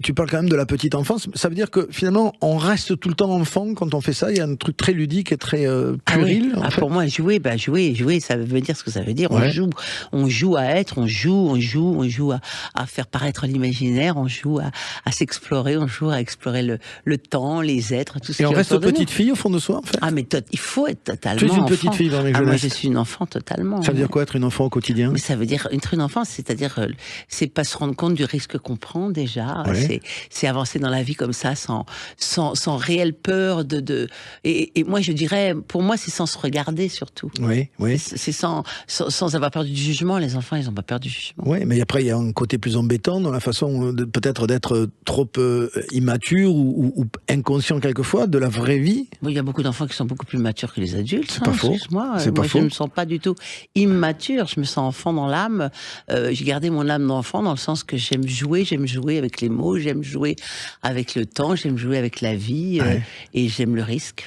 tu parles quand même de la petite enfance. Ça veut dire que finalement, on reste tout le temps enfant quand on fait ça. Il y a un truc très ludique et très puéril. Ah oui. Pour moi, jouer, ça veut dire ce que ça veut dire. Ouais. On joue à être, on joue à faire paraître l'imaginaire, on joue à s'explorer, on joue à explorer le temps, les êtres, tout ce qui est Et on reste autour de petite nous. fille au fond de soi, en fait. Ah, mais il faut être totalement Tu es une enfant. petite fille dans les Moi, jeunesses. je suis une enfant totalement. Ça veut dire quoi être une enfant au quotidien? Mais ça veut dire être une enfant, c'est-à-dire c'est pas se rendre compte du risque qu'on prend déjà. Ouais. C'est avancer dans la vie comme ça, sans réelle peur et moi je dirais, pour moi c'est sans se regarder surtout. Oui, oui. C'est sans avoir peur du jugement. Les enfants, ils ont pas peur du jugement. Oui, mais après il y a un côté plus embêtant dans la façon peut-être d'être trop immature ou inconscient quelquefois de la vraie vie. Bon, il y a beaucoup d'enfants qui sont beaucoup plus matures que les adultes. C'est pas faux. Moi, C'est pas faux. Je me sens pas du tout immature. Je me sens enfant dans l'âme. J'ai gardé mon âme d'enfant dans le sens que j'aime jouer avec les mots, j'aime jouer avec le temps, j'aime jouer avec la vie et j'aime le risque.